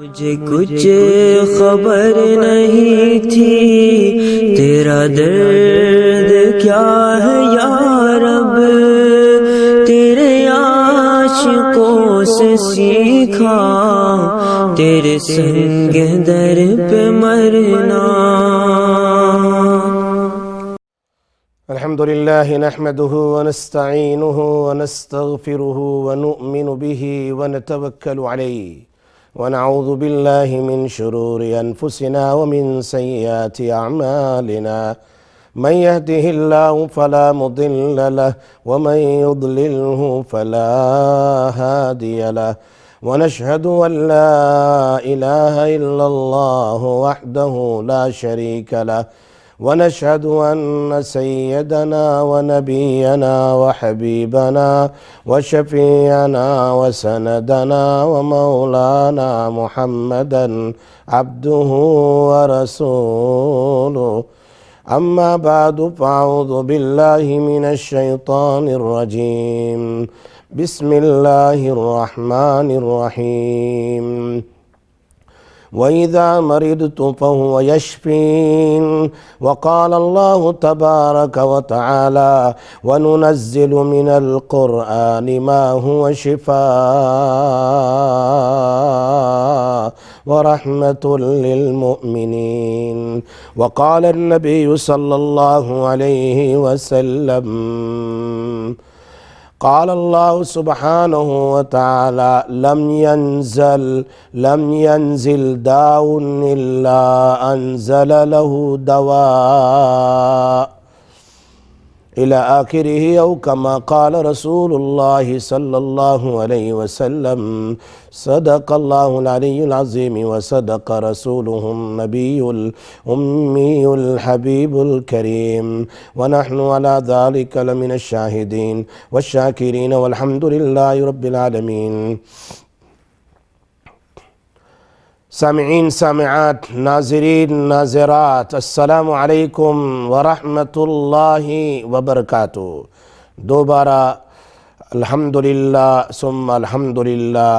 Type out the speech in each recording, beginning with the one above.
مجھے کچھ خبر نہیں تھی تیرا درد کیا ہے یا رب، تیرے عاشقوں سے سیکھا تیرے سنگ در پہ مرنا۔ الحمد لله نحمده ونستعينه ونستغفره ونؤمن به ونتوكل عليه ونعوذ بالله من شرور أنفسنا ومن سيئات أعمالنا، من يهده الله فلا مضل له ومن يضلله فلا هادي له، ونشهد أن لا إله إلا الله وحده لا شريك له، ونشهد أن سيدنا ونبينا وحبيبنا وشفيعنا وسندنا ومولانا محمدا عبده ورسوله، أما بعد فأعوذ بالله من الشيطان الرجيم، بسم الله الرحمن الرحيم، وَإِذَا مَرِضْتُ فَهُوَ يَشْفِينِ، وقال الله تبارك وتعالى وَنُنَزِّلُ مِنَ الْقُرْآنِ مَا هُوَ شِفَاءٌ وَرَحْمَةٌ لِلْمُؤْمِنِينَ، وقال النبي صلى الله عليه وسلم قال الله سبحانه وتعالى لم ينزل داء إلا أنزل له دواء إلى آخره، أو كما قال رسول الله صلى الله عليه وسلم صدق الله العلي العظيم وصدق رسوله النبي الأمي الحبيب الكريم، ونحن على ذلك لمن الشاهدين والشاكرين والحمد لله رب العالمين۔ سامعین سامعات، ناظرین ناظرات، السلام علیکم ورحمۃ اللہ وبرکاتہ۔ دوبارہ الحمدللہ ثم الحمدللہ،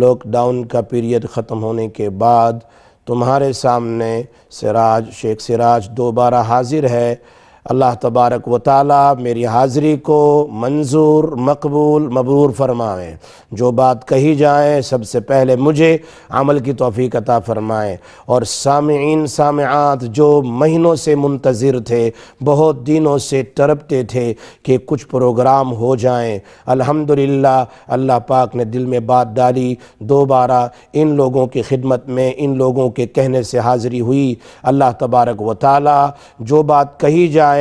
لاک ڈاؤن کا پیریڈ ختم ہونے کے بعد تمہارے سامنے شیخ سراج دوبارہ حاضر ہے۔ اللہ تبارک و تعالی میری حاضری کو منظور مقبول مبرور فرمائے۔ جو بات کہی جائے سب سے پہلے مجھے عمل کی توفیق عطا فرمائے، اور سامعین سامعات جو مہینوں سے منتظر تھے، بہت دنوں سے تڑپتے تھے کہ کچھ پروگرام ہو جائیں، الحمدللہ اللہ پاک نے دل میں بات ڈالی، دوبارہ ان لوگوں کی خدمت میں ان لوگوں کے کہنے سے حاضری ہوئی۔ اللہ تبارک و تعالی جو بات کہی جائے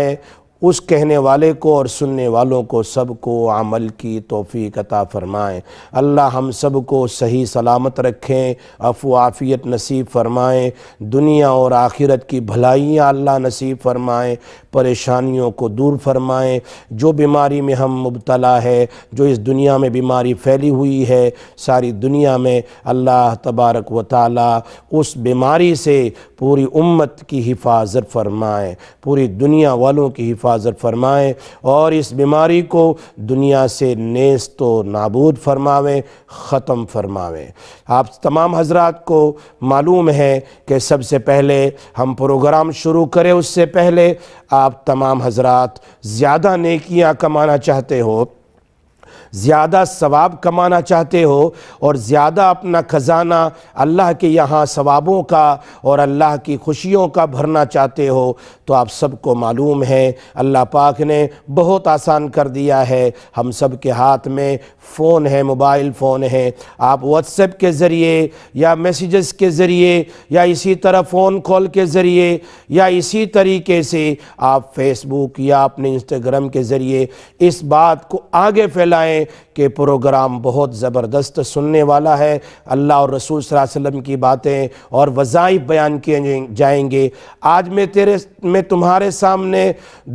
اس کہنے والے کو اور سننے والوں کو سب کو عمل کی توفیق عطا فرمائیں۔ اللہ ہم سب کو صحیح سلامت رکھیں، عفو عافیت نصیب فرمائیں، دنیا اور آخرت کی بھلائیاں اللہ نصیب فرمائیں، پریشانیوں کو دور فرمائیں۔ جو بیماری میں ہم مبتلا ہے، جو اس دنیا میں بیماری پھیلی ہوئی ہے، ساری دنیا میں اللہ تبارک و تعالی اس بیماری سے پوری امت کی حفاظت فرمائیں، پوری دنیا والوں کی حفاظت فرمائیں، اور اس بیماری کو دنیا سے نیست و نابود فرماویں، ختم فرماویں۔ آپ تمام حضرات کو معلوم ہے کہ سب سے پہلے ہم پروگرام شروع کریں اس سے پہلے آپ تمام حضرات زیادہ نیکیاں کمانا چاہتے ہو، زیادہ ثواب کمانا چاہتے ہو، اور زیادہ اپنا خزانہ اللہ کے یہاں ثوابوں کا اور اللہ کی خوشیوں کا بھرنا چاہتے ہو، تو آپ سب کو معلوم ہے اللہ پاک نے بہت آسان کر دیا ہے۔ ہم سب کے ہاتھ میں فون ہے، موبائل فون ہے، آپ واٹس ایپ کے ذریعے یا میسیجز کے ذریعے یا اسی طرح فون کال کے ذریعے یا اسی طریقے سے آپ فیس بک یا اپنے انسٹاگرام کے ذریعے اس بات کو آگے پھیلائیں کہ پروگرام بہت زبردست سننے والا ہے، اللہ اور رسول صلی اللہ علیہ وسلم کی باتیں اور وظائف بیان کیے جائیں گے۔ آج میں تمہارے سامنے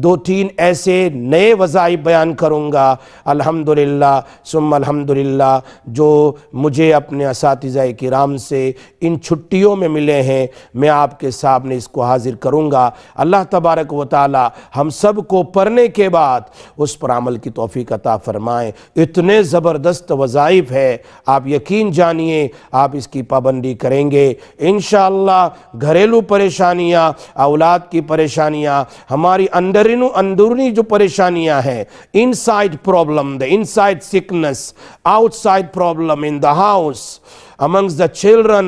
2-3 ایسے نئے وظائف بیان کروں گا، الحمدللہ ثم الحمدللہ، جو مجھے اپنے اساتذہ کرام سے ان چھٹیوں میں ملے ہیں، میں آپ کے سامنے اس کو حاضر کروں گا۔ اللہ تبارک و تعالی ہم سب کو پڑھنے کے بعد اس پر عمل کی توفیق عطا فرمائے۔ اتنے اتنے زبردست وظائف ہے، آپ یقین جانیے آپ اس کی پابندی کریں گے انشاءاللہ گھریلو پریشانیاں، اولاد کی پریشانیاں، ہماری اندرونی جو پریشانیاں ہیں، inside problem, the inside sickness, outside problem in the house, amongst the children,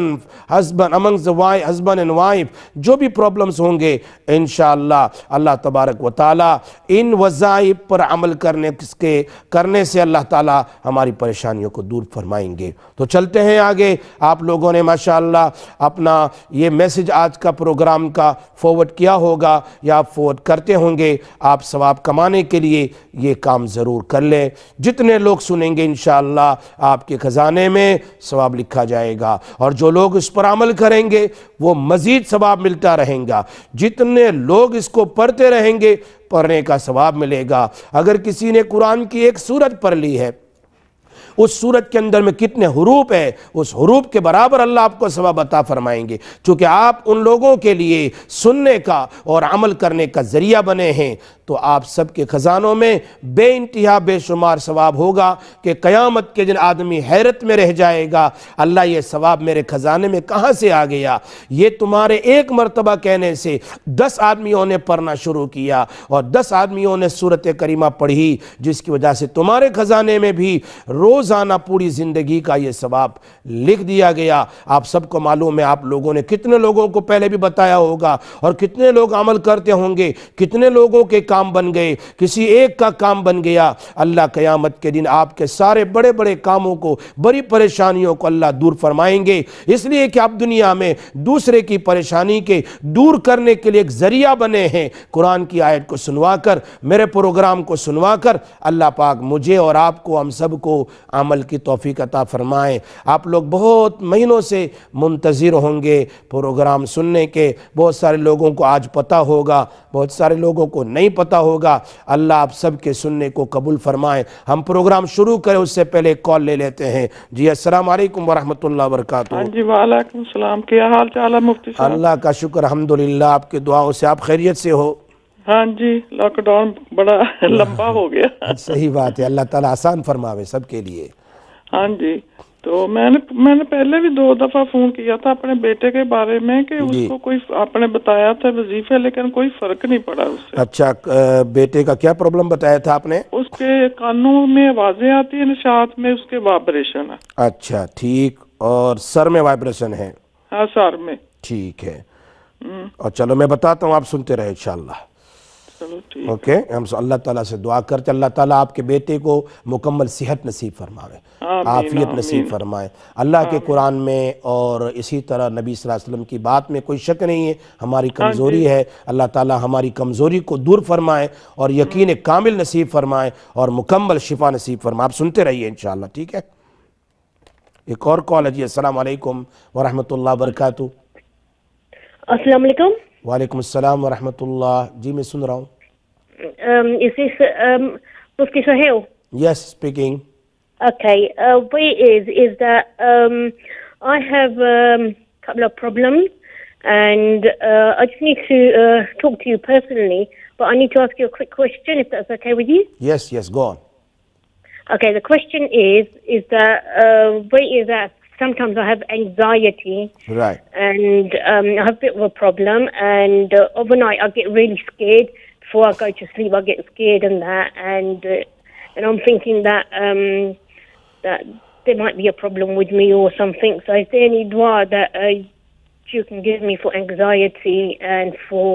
amongst the husband and wife, جو بھی پرابلمز ہوں گے انشاءاللہ اللہ تبارک و تعالی ان وظائف پر عمل کرنے سے اللہ تعالی ہماری پریشانیوں کو دور فرمائیں گے۔ تو چلتے ہیں آگے۔ آپ لوگوں نے ماشاءاللہ اپنا یہ میسج آج کا پروگرام کا فارورڈ کیا ہوگا یا آپ فارورڈ کرتے ہوں گے۔ آپ ثواب کمانے کے لیے یہ کام ضرور کر لیں۔ جتنے لوگ سنیں گے انشاءاللہ آپ کے خزانے میں ثواب لکھا جائے گا، اور جو لوگ اس پر عمل کریں گے وہ مزید ثواب ملتا رہیں گا۔ جتنے لوگ اس کو پڑھتے رہیں گے پڑھنے کا ثواب ملے گا۔ اگر کسی نے قرآن کی ایک سورت پڑھ لی ہے، اس سورت کے اندر میں کتنے حروف ہے، اس حروف کے برابر اللہ آپ کو ثواب عطا فرمائیں گے، چونکہ آپ ان لوگوں کے لیے سننے کا اور عمل کرنے کا ذریعہ بنے ہیں۔ تو آپ سب کے خزانوں میں بے انتہا بے شمار ثواب ہوگا کہ قیامت کے دن آدمی حیرت میں رہ جائے گا، اللہ یہ ثواب میرے خزانے میں کہاں سے آ گیا؟ یہ تمہارے ایک مرتبہ کہنے سے 10 آدمیوں نے پڑھنا شروع کیا اور 10 آدمیوں نے سورت کریمہ پڑھی، جس کی وجہ سے تمہارے خزانے میں بھی روزانہ پوری زندگی کا یہ ثواب لکھ دیا گیا۔ آپ سب کو معلوم ہے، آپ لوگوں نے کتنے لوگوں کو پہلے بھی بتایا ہوگا، اور کتنے لوگ عمل کرتے ہوں گے، کتنے لوگوں کے کام بن گئے، کسی ایک کا کام بن گیا۔ اللہ قیامت کے دن آپ کے سارے بڑے بڑے کاموں کو، بڑی پریشانیوں کو اللہ دور فرمائیں گے، اس لیے کہ آپ دنیا میں دوسرے کی پریشانی کے دور کرنے کے لیے ایک ذریعہ بنے ہیں۔ قرآن کی آیت کو سنوا کر، میرے پروگرام کو سنوا کر اللہ پاک مجھے اور آپ کو، ہم سب کو عمل کی توفیق عطا فرمائیں۔ آپ لوگ بہت مہینوں سے منتظر ہوں گے پروگرام سننے کے، بہت سارے لوگوں کو آج پتہ ہوگا، بہت سارے لوگوں کو نہیں پتہ ہوگا۔ اللہ آپ سب کے سننے کو قبول فرمائیں۔ ہم پروگرام شروع کریں اس سے پہلے ایک کال لے لیتے ہیں۔ جی السلام علیکم ورحمۃ اللہ وبرکاتہ۔ ہاں جی وعلیکم السلام، کیا حال چال ہے مفتی صاحب؟ اللہ کا شکر الحمدللہ، آپ کے دعاؤں سے آپ خیریت سے ہو؟ ہاں جی، لاک ڈاؤن بڑا لمبا ہو گیا۔ صحیح بات ہے، اللہ تعالیٰ آسان فرماوے سب کے لیے۔ ہاں جی، تو میں نے پہلے بھی 2 دفعہ فون کیا تھا اپنے بیٹے کے بارے میں کہ اس کو کوئی آپ نے بتایا تھا وظیفے، لیکن کوئی فرق نہیں پڑا اس سے۔ اچھا، بیٹے کا کیا پرابلم بتایا تھا آپ نے؟ اس کے کانوں میں آوازیں آتی ہیں، نشاط میں اس کے وائبریشن ہے۔ اچھا ٹھیک، اور سر میں وائبریشن ہے؟ ہاں سر میں۔ ٹھیک ہے، اور چلو میں بتاتا ہوں، آپ سنتے رہے انشاءاللہ۔ چلو ٹھیک۔ اوکے، ہم اللہ تعالیٰ سے دعا کرتے اللہ تعالیٰ آپ کے بیٹے کو مکمل صحت نصیب فرمائے، عافیت نصیب فرمائے۔ اللہ کے قرآن میں اور اسی طرح نبی صلی اللہ علیہ وسلم کی بات میں کوئی شک نہیں ہے، ہماری کمزوری ہے، اللہ تعالیٰ ہماری کمزوری کو دور فرمائے اور یقین کامل نصیب فرمائے اور مکمل شفا نصیب فرمائے۔ آپ سنتے رہیے انشاءاللہ، ٹھیک ہے؟ ایک اور کال ہے جی۔ السلام علیکم ورحمۃ اللہ وبرکاتہ۔ السلام علیکم۔ وعلیکم السلام ورحمۃ اللہ۔ جی میں سن رہا ہوں۔ Is this Mufti Sahil? Yes, speaking. Okay. What it is that I have a couple of problems, and I just need to talk to you personally, but I need to ask you a quick question, if that's okay with you. Yes, go on. Okay. The question is that what it is that sometimes I have anxiety. Right. And I have a bit of a problem, and overnight I get really scared. Before I go to sleep, I get scared and that, and I'm thinking that that there might be a problem with me or something. So is there any dua that you can give me for anxiety and for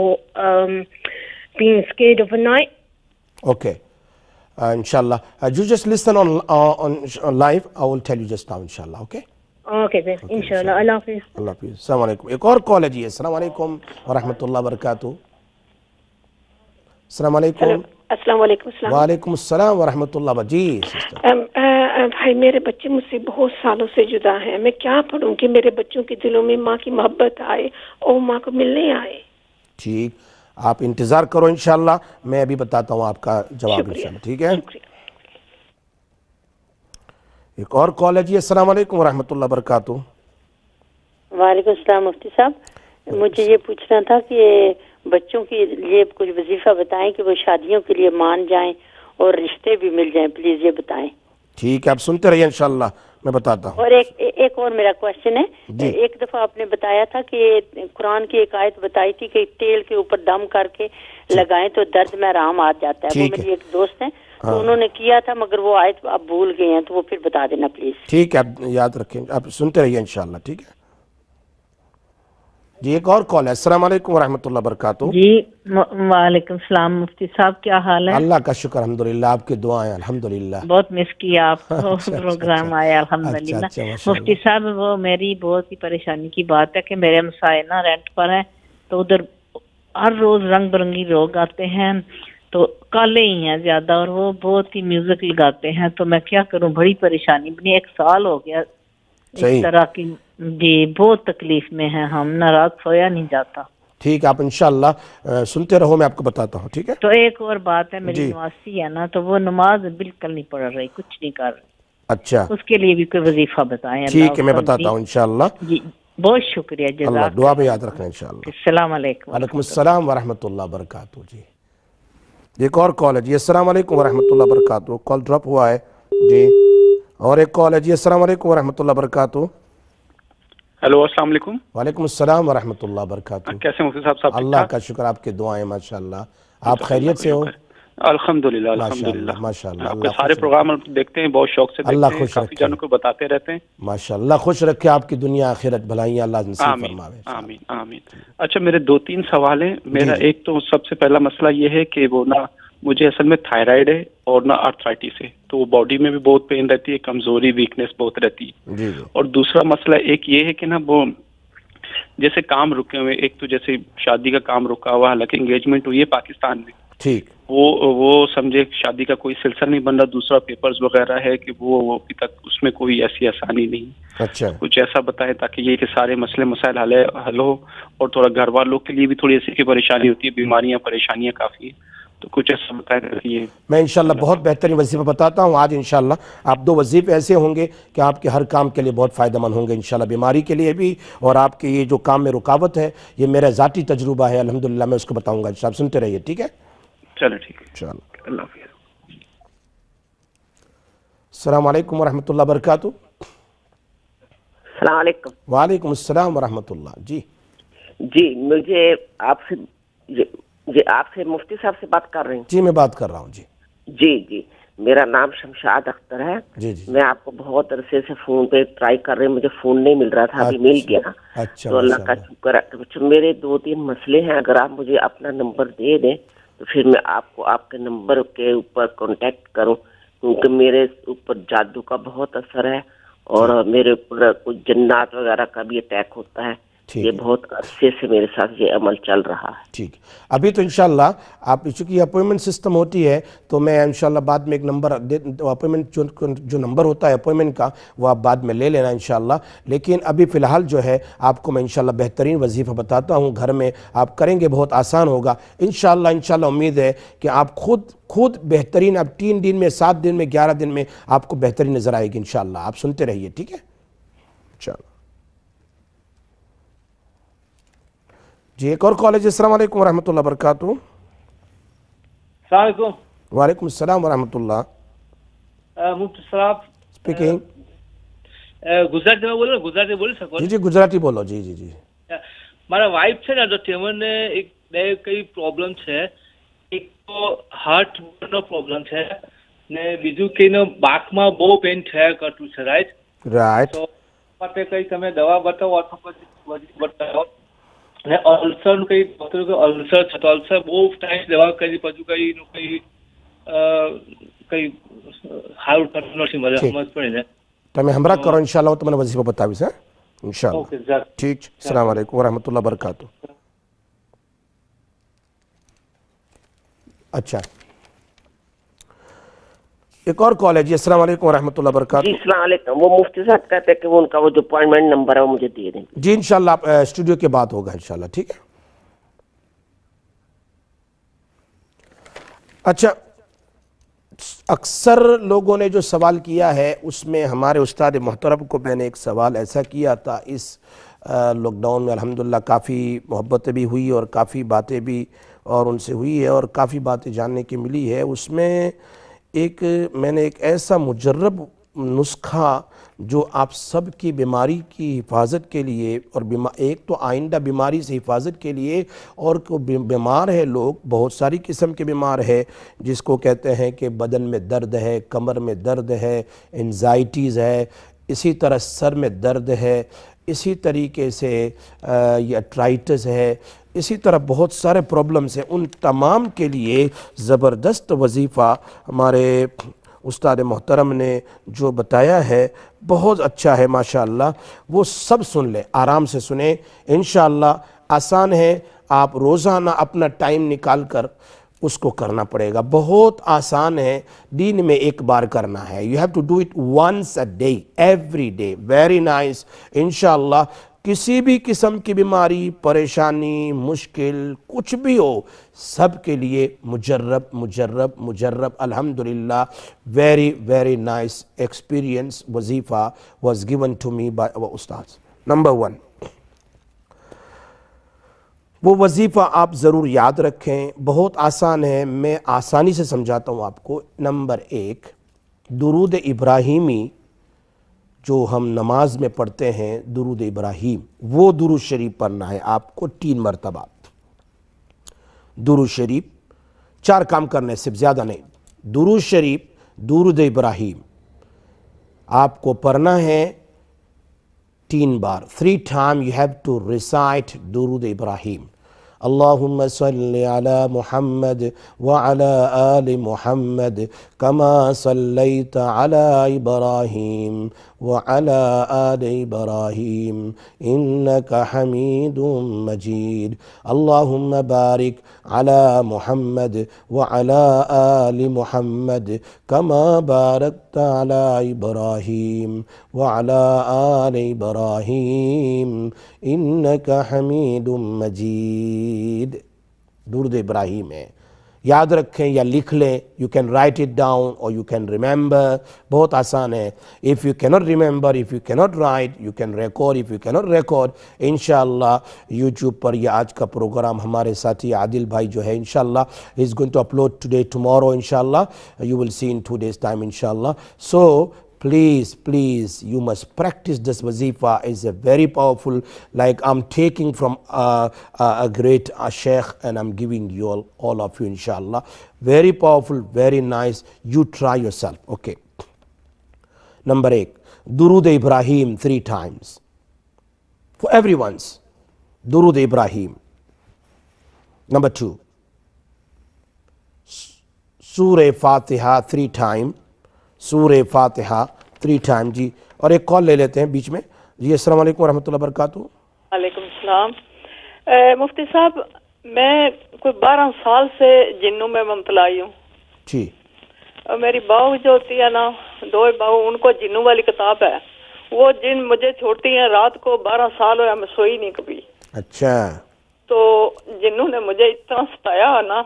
being scared overnight? Okay. Inshallah. You just listen on live. I will tell you just now, inshallah. Okay? Okay then. Okay, inshallah. Allah Hafiz. اللہ حافظ۔ السلام علیکم۔ ایک اور کال ہے جی۔ السلام علیکم ورحمۃ اللہ وبرکاتہ۔ السلام علیکم۔ السلام علیکم۔ وعلیکم السلام ورحمۃ اللہ۔ جی سسٹر۔ بھائی میرے بچے مجھ سے بہت سالوں سے جدا ہیں، میں کیا پڑھوں کہ میرے بچوں کے دلوں میں ماں کی محبت آئے اور ماں کو ملنے آئے؟ ٹھیک، آپ انتظار کرو انشاءاللہ، میں ابھی بتاتا ہوں آپ کا جواب انشاءاللہ، ٹھیک ہے؟ ایک اور کال ہے جی۔ السلام علیکم ورحمۃ اللہ وبرکاتہ۔ وعلیکم السلام مفتی صاحب، مجھے یہ پوچھنا تھا کہ بچوں کے لیے کچھ وظیفہ بتائیں کہ وہ شادیوں کے لیے مان جائیں اور رشتے بھی مل جائیں، پلیز یہ بتائیں۔ ٹھیک ہے، آپ سنتے رہیے انشاءاللہ میں بتاتا ہوں. اور ایک اور میرا کوشچن ہے. ایک دفعہ آپ نے بتایا تھا کہ قرآن کی ایک آیت بتائی تھی کہ تیل کے اوپر دم کر کے لگائیں تو درد میں آرام آ جاتا ہے. وہ میری ایک دوست ہیں تو انہوں نے کیا تھا، مگر وہ آیت آپ بھول گئے ہیں، تو وہ پھر بتا دینا پلیز. ٹھیک ہے، آپ یاد رکھیں، آپ سنتے رہیے انشاءاللہ. ٹھیک ہے جی. ایک اور کال ہے. السلام علیکم ورحمۃ اللہ وبرکاتہ. جی وعلیکم السلام. مفتی صاحب کیا حال ہے؟ اللہ کا شکر الحمدللہ، آپ کی دعائیں الحمدللہ. بہت مس کیا آپ کو، پروگرام آیا الحمدللہ. مفتی صاحب وہ میری بہت ہی پریشانی کی بات ہے کہ میرے مسائل نا رینٹ پر ہیں، تو ادھر ہر روز رنگ برنگی لوگ آتے ہیں، تو کالے ہی ہیں زیادہ، اور وہ بہت ہی میوزک لگاتے ہیں. تو میں کیا کروں، بڑی پریشانی بنی. 1 سال ہو گیا اس طرح کی. جی بہت تکلیف میں ہیں ہم، نہ رات سویا نہیں جاتا. ٹھیک ہے، آپ انشاءاللہ سنتے رہو، میں آپ کو بتاتا ہوں. ٹھیک ہے. تو ایک اور بات ہے، میری نواسی ہے نا، تو وہ نماز بالکل نہیں پڑھ رہی، کچھ نہیں کر رہی. اچھا اس کے لیے بھی کوئی وظیفہ بتائیں. ٹھیک ہے، میں بتاتا ہوں انشاءاللہ. جی بہت شکریہ، اللہ جزاک دعا میں یاد رکھنا انشاءاللہ. السلام علیکم. وعلیکم السلام ورحمۃ اللہ وبرکاتہ. جی ایک اور کال ہے. جی السلام علیکم ورحمۃ اللہ وبرکاتہ. کال ڈراپ ہوا ہے. جی اور ایک کال ہے. جی السلام علیکم ورحمۃ اللہ وبرکاتہ. ہیلو السلام علیکم. وعلیکم السلام ورحمۃ اللہ وبرکاتہ. کیسے مفتی صاحب؟ اللہ کا شکر، آپ کے دعائیں ماشاءاللہ. آپ خیریت سے ہو؟ الحمدللہ الحمدللہ ماشاءاللہ. آپ کے سارے پروگرام دیکھتے ہیں، بہت شوق سے دیکھتے ہیں، کافی جنوں کو بتاتے رہتے ہیں. ماشاءاللہ خوش رکھے آپ کی دنیا آخرت بھلائیاں اللہ نصیب فرماوے. آمین آمین. اچھا میرے 2-3 سوال ہیں. میرا ایک تو سب سے پہلا مسئلہ یہ ہے کہ وہ نا مجھے اصل میں تھائرائیڈ ہے اور نہ آرتھرائٹس ہے، تو باڈی میں بھی بہت پین رہتی ہے، کمزوری ویکنیس بہت رہتی ہے. اور دوسرا مسئلہ ایک یہ ہے کہ نا وہ جیسے کام رکے ہوئے، ایک تو جیسے شادی کا کام رکا ہوا، حالانکہ انگیجمنٹ ہوئی ہے پاکستان میں، ٹھیک وہ سمجھے شادی کا کوئی سلسلہ نہیں بن رہا. دوسرا پیپرز وغیرہ ہے کہ وہ ابھی تک اس میں کوئی ایسی آسانی نہیں. اچھا کچھ ایسا بتائے تاکہ یہ کہ سارے مسئلے مسائل حل ہو، اور تھوڑا گھر والوں کے لیے بھی تھوڑی ایسی کی پریشانی ہوتی ہے، بیماریاں پریشانیاں کافی ہیں، تو کچھ ایسا بتائے تاکہ یہ. میں انشاءاللہ بہت بہترین وظیفہ بتاتا ہوں آج انشاءاللہ. آپ 2 وظیفے ایسے ہوں گے کہ آپ کے ہر کام کے لیے بہت فائدہ مند ہوں گے انشاءاللہ، بیماری کے لیے بھی، اور آپ کے یہ جو کام میں رکاوٹ ہے یہ میرا ذاتی تجربہ ہے الحمدللہ، میں اس کو بتاؤں گا. آپ سنتے رہیے. ٹھیک ہے چلو ٹھیک ہے، چلو. اللہ حافظ. السلام علیکم ورحمۃ اللہ وبرکاتہ. السلام علیکم. وعلیکم السلام ورحمۃ اللہ. جی مجھے آپ سے مفتی صاحب سے بات کر رہی ہوں. جی میں بات کر رہا ہوں. جی میرا نام شمشاد اختر ہے. میں آپ کو بہت عرصے سے فون پہ ٹرائی کر رہی ہوں، مجھے فون نہیں مل رہا تھا، ابھی مل گیا. تو اللہ کا شکر ہے. میرے 2-3 مسئلے ہیں، اگر آپ مجھے اپنا نمبر دے دیں تو پھر میں آپ کو آپ کے نمبر کے اوپر کانٹیکٹ کروں، کیونکہ میرے اوپر جادو کا بہت اثر ہے، اور میرے اوپر کچھ جنات وغیرہ کا بھی اٹیک ہوتا ہے. یہ بہت عرصے سے میرے ساتھ یہ عمل چل رہا ہے. ٹھیک ابھی تو انشاءاللہ آپ چونکہ اپوائنٹمنٹ سسٹم ہوتی ہے تو میں انشاءاللہ بعد میں ایک نمبر اپوائنٹمنٹ جو نمبر ہوتا ہے اپوائنٹمنٹ کا وہ آپ بعد میں لے لینا انشاءاللہ. لیکن ابھی فی الحال جو ہے آپ کو میں انشاءاللہ بہترین وظیفہ بتاتا ہوں، گھر میں آپ کریں گے بہت آسان ہوگا انشاءاللہ. انشاءاللہ امید ہے کہ آپ خود بہترین، اب 3 دن میں 7 دن میں 11 دن میں آپ کو بہترین نظر آئے گی انشاءاللہ. آپ سنتے رہیے. ٹھیک ہے چلو جی. ایک اور کالج. السلام علیکم ورحمۃ اللہ وبرکاتہ. السلام علیکم. وعلیکم السلام ورحمۃ اللہ. مفتی صاحب اسپیکنگ. ગુજરાતી માં બોલો, ગુજરાતી બોલી શકો? જી ગુજરાતી બોલો. જી મારા વાઇફ છે ને, તો તેમને એક બે કઈ પ્રોબ્લેમ છે. એક તો હાર્ટ નો પ્રોબ્લેમ છે ને બીજું કઈ બાકમાં બહુ પેન થયા કરતું છે. રાઈટ. તો માટે કઈ તમે દવા બતાવો અથવા પછી બતાવો. ને અલ્સર કઈ ડોક્ટર કે અલ્સર છે, તો અલ્સર બહુ ટાઈમ દવા કરી પછી કઈ સારું થતું નથી, મને સમજ પડી ને. તમે હમણાં કરો ઇન્શાલ્લાહ, હું તમને વજીફો બતાવીશ. ઇન્શાલ્લાહ. Okay sir. ઠીક છે. અસ્સલામ વાલેકુમ વરહમતુલ્લાહ વબરકાતુહ. اچھا ایک اور کال ہے. جی السلام علیکم ورحمۃ اللہ وبرکاتہ. جی السلام علیکم. وہ مفتی صاحب کہتے ہیں کہ وہ ان کا وہ جو اپوائنٹمنٹ نمبر ہے وہ مجھے دے دیں. جی انشاءاللہ آپ اسٹوڈیو کے بعد ہوگا انشاءاللہ. ٹھیک ہے. اچھا اکثر لوگوں نے جو سوال کیا ہے اس میں ہمارے استاد محترم کو میں نے ایک سوال ایسا کیا تھا اس لاک ڈاؤن میں. الحمدللہ کافی محبتیں بھی ہوئی اور کافی باتیں بھی اور ان سے ہوئی ہے اور کافی باتیں جاننے کی ملی ہے. اس میں میں نے ایک ایسا مجرب نسخہ جو آپ سب کی بیماری کی حفاظت کے لیے، اور ایک تو آئندہ بیماری سے حفاظت کے لیے، اور کو بیمار ہے لوگ، بہت ساری قسم کے بیمار ہے، جس کو کہتے ہیں کہ بدن میں درد ہے، کمر میں درد ہے، انزائٹیز ہے، اسی طرح سر میں درد ہے، اسی طریقے سے یہ ارتھرائٹس ہے، اسی طرح بہت سارے پرابلمز ہیں، ان تمام کے لیے زبردست وظیفہ ہمارے استاد محترم نے جو بتایا ہے بہت اچھا ہے ماشاءاللہ. وہ سب سن لیں، آرام سے سنیں انشاءاللہ. آسان ہے، آپ روزانہ اپنا ٹائم نکال کر اس کو کرنا پڑے گا. بہت آسان ہے، دن میں ایک بار کرنا ہے. You have to do it once a day, every day. Very nice. انشاءاللہ کسی بھی قسم کی بیماری، پریشانی، مشکل کچھ بھی ہو، سب کے لیے مجرب. الحمدللہ. Very, very nice experience. وظیفہ was given to me by our ustads. Number 1. وہ وظیفہ آپ ضرور یاد رکھیں، بہت آسان ہے، میں آسانی سے سمجھاتا ہوں آپ کو. نمبر 1، درود ابراہیمی جو ہم نماز میں پڑھتے ہیں، درود ابراہیم، وہ درود شریف پڑھنا ہے آپ کو 3 مرتبہ. درود شریف 4 کام کرنے، صرف زیادہ نہیں. درود شریف، درود ابراہیم آپ کو پڑھنا ہے 3 بار. 3 times you have to recite درود ابراہیم. اللہم صلی علی محمد وعلی آل محمد کما صلیت علی ابراہیم وعلی آل ابراہیم انک حمید مجید. اللہم بارک علی محمد وعلی آل محمد کما بارکت علی ابراہیم وعلی آل ابراہیم انک حمید مجید. درود ابراہیم ہے، یاد رکھیں یا لکھ لیں. You can write it down اور یو کین ریممبر. بہت آسان ہے. If you can't remember, if you can't right, you can record. If you can't record, انشاءاللہ یوٹیوب پر یہ آج کا پروگرام ہمارے ساتھی عادل بھائی جو ہے انشاءاللہ is going to upload today, tomorrow inshallah. You will see in 2 days time inshallah. So please you must practice this wazifa. Is a very powerful, like I'm taking from a great sheikh and I'm giving you all of you inshallah. Very powerful, very nice. You try yourself. Okay. Number 8, Durud Ibrahim 3 times. For everyone's Durud Ibrahim. Number 2, Surah Fatiha 3 times. سورہ فاتحہ 3 times. جی، اور ایک کال لے لیتے ہیں بیچ میں. جی السلام علیکم ورحمۃ اللہ وبرکاتہ. وعلیکم السلام. مفتی صاحب، میں کوئی 12 سال سے جنوں میں مبتلا ہوں. جی. اور میری بہو جو ہوتی ہے نا، 2 بہو، ان کو جنوں والی کتاب ہے. وہ جن مجھے چھوڑتی ہیں رات کو. 12 سال ہوا میں سوئی نہیں کبھی. اچھا. تو جنوں نے مجھے اتنا ستایا نا،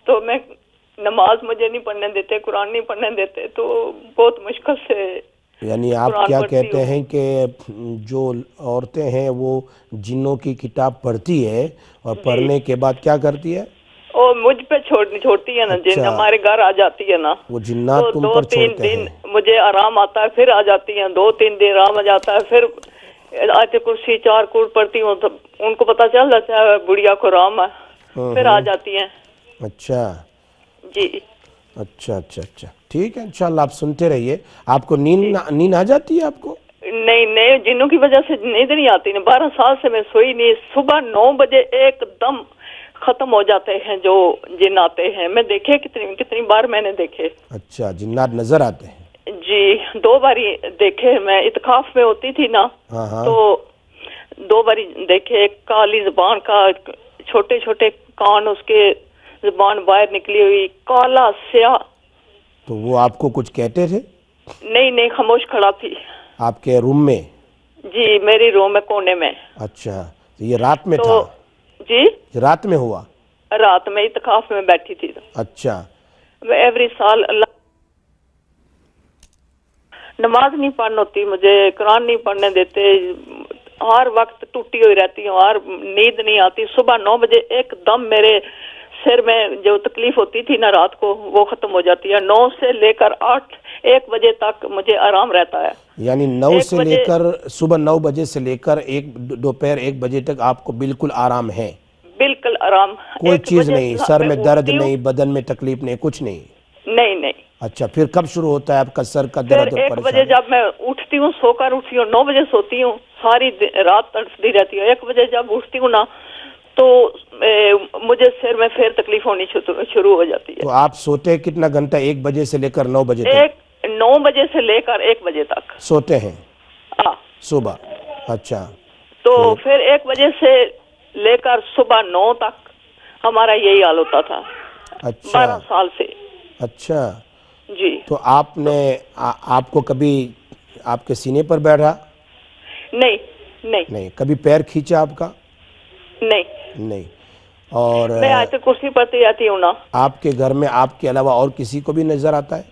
تو میں نماز مجھے نہیں پڑھنے دیتے، قرآن نہیں پڑھنے دیتے، تو بہت مشکل سے. یعنی آپ کیا کہتے ہیں کہ جو عورتیں ہیں وہ جنوں کی کتاب پڑھتی ہے اور پڑھنے کے بعد کیا کرتی ہے؟ اور مجھ پہ چھوڑتی ہے نا. جن ہمارے گھر آ جاتی ہے نا، وہ جنات تم پر چھوڑتے ہیں. 2-3 دن مجھے آرام آتا ہے، پھر آ جاتی ہیں. 2-3 دن آرام آ جاتا ہے، پھر آیت کرسی 4 کور پڑھتی ہوں تو ان کو پتہ چل جاتا ہے بڑھیا کو آرام ہے، پھر آ جاتی ہیں. اچھا جی. اچھا. ٹھیک ہے، انشاءاللہ آپ سنتے رہیے. آپ کو نیند آ جاتی ہے آپ کو؟ نہیں، جنوں کی وجہ سے نیند نہیں آتی. 12 سال سے میں سوئی نہیں. صبح 9 بجے ایک دم ختم ہو جاتے ہیں جو جن آتے ہیں. میں دیکھے کتنی بار میں نے دیکھے. اچھا، جنات نظر آتے ہیں؟ جی 2 باری دیکھے. میں اعتکاف میں ہوتی تھی نا، تو 2 باری دیکھے. کالی زبان کا، چھوٹے چھوٹے کان، اس کے زبان باہر نکلی ہوئی، کالا سیاہ. تو وہ آپ کو کچھ کہتے تھے؟ نہیں، خاموش کھڑا تھی. آپ کے روم میں؟ جی میری روم میں کونے میں. اچھا، تو یہ رات میں تھا؟ جی رات میں ہوا؟ رات میں اعتکاف میں بیٹھی تھی. اچھا. میں ایوری سال اللہ نماز نہیں پڑھنی ہوتی، مجھے قرآن نہیں پڑھنے دیتے. ہر وقت ٹوٹی ہوئی رہتی ہوں، ہر نیند نہیں آتی. صبح 9 بجے ایک دم میرے سر میں جو تکلیف ہوتی تھی نا رات کو وہ ختم ہو جاتی ہے. 9 سے لے کر 1 بجے تک مجھے آرام رہتا ہے. یعنی 9 سے لے کر صبح 9 بجے سے لے کر دوپہر 1 بجے تک آپ کو بالکل آرام ہے؟ بالکل آرام. کوئی چیز نہیں، سر میں درد نہیں، بدن میں تکلیف نہیں، کچھ نہیں؟ نہیں. اچھا، پھر کب شروع ہوتا ہے آپ کا سر کا درد اور 1 بجے جب میں اٹھتی ہوں، سو کر اٹھتی ہوں، 9 بجے سوتی ہوں، ساری رات تڑپتی رہتی ہوں. 1 بجے جب اٹھتی ہوں نا تو مجھے سر میں پھر تکلیف ہونی شروع ہو جاتی ہے. تو آپ سوتے کتنا گھنٹہ 1 بجے سے لے کر 9 بجے تک؟ 9 بجے سے لے کر 1 بجے تک سوتے ہیں ہاں صبح. اچھا، تو پھر 1 بجے سے لے کر صبح 9 تک ہمارا یہی حال ہوتا تھا. اچھا 12 سال سے. اچھا جی. تو آپ کو کبھی آپ کے سینے پر بیٹھا؟ نہیں. کبھی پیر کھینچا آپ کا؟ نہیں. اور میں آیت کرسی پڑھتی جاتی ہوں نا. آپ کے گھر میں آپ کے علاوہ اور کسی کو بھی نظر آتا ہے؟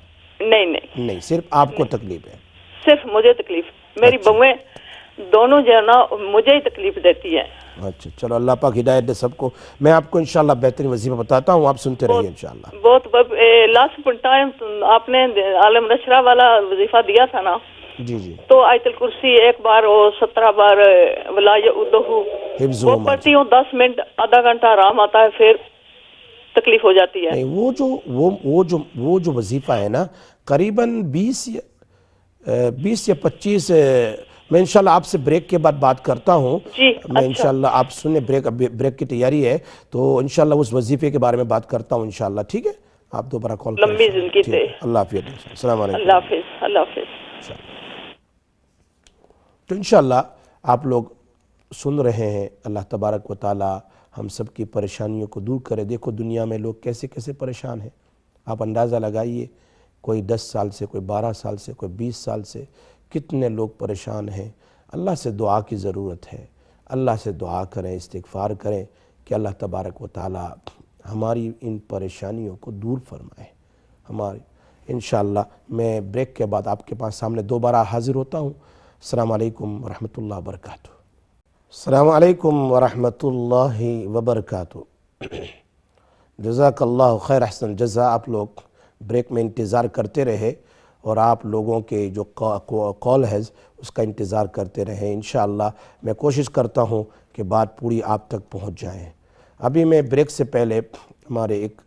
نہیں، صرف آپ کو تکلیف ہے؟ صرف مجھے تکلیف. میری بہویں دونوں جو ہے نا مجھے ہی تکلیف دیتی ہیں. اچھا چلو، اللہ پاک ہدایت دے سب کو. میں آپ کو انشاءاللہ بہترین وظیفہ بتاتا ہوں، آپ سنتے رہیے انشاءاللہ. بہت لاسٹ ٹائم آپ نے عالم نشرہ والا وظیفہ دیا تھا نا. جی. تو آیت الکرسی 1 بار اور 17 بار ولا یعودہ وہ پڑھتی ہوں. 10 منٹ آدھا گھنٹہ آرام آتا ہے، پھر تکلیف ہو جاتی ہے. نہیں، وہ جو وظیفہ ہے نا قریباً 20 یا 25 میں انشاءاللہ آپ سے بریک کے بعد بات کرتا ہوں. میں انشاءاللہ آپ سنیں، بریک کی تیاری ہے تو انشاءاللہ اس وظیفے کے بارے میں بات کرتا ہوں انشاءاللہ. ٹھیک ہے، آپ دوبارہ کال کریں. لمبی زندگی دے. اللہ حافظ. السلام علیکم. اللہ حافظ. تو انشاءاللہ آپ لوگ سن رہے ہیں، اللہ تبارک و تعالی ہم سب کی پریشانیوں کو دور کرے. دیکھو دنیا میں لوگ کیسے کیسے پریشان ہیں، آپ اندازہ لگائیے. کوئی 10 سال سے، کوئی 12 سال سے، کوئی 20 سال سے، کتنے لوگ پریشان ہیں. اللہ سے دعا کی ضرورت ہے. اللہ سے دعا کریں، استغفار کریں کہ اللہ تبارک و تعالی ہماری ان پریشانیوں کو دور فرمائے. انشاءاللہ میں بریک کے بعد آپ کے پاس سامنے دوبارہ حاضر ہوتا ہوں. السلام علیکم ورحمۃ اللہ وبرکاتہ. السلام علیکم ورحمۃ اللہ وبرکاتہ. جزاک اللہ خیر، احسن جزا. آپ لوگ بریک میں انتظار کرتے رہے اور آپ لوگوں کے جو کال ہے اس کا انتظار کرتے رہے. انشاءاللہ میں کوشش کرتا ہوں کہ بات پوری آپ تک پہنچ جائیں. ابھی میں بریک سے پہلے ہمارے ایک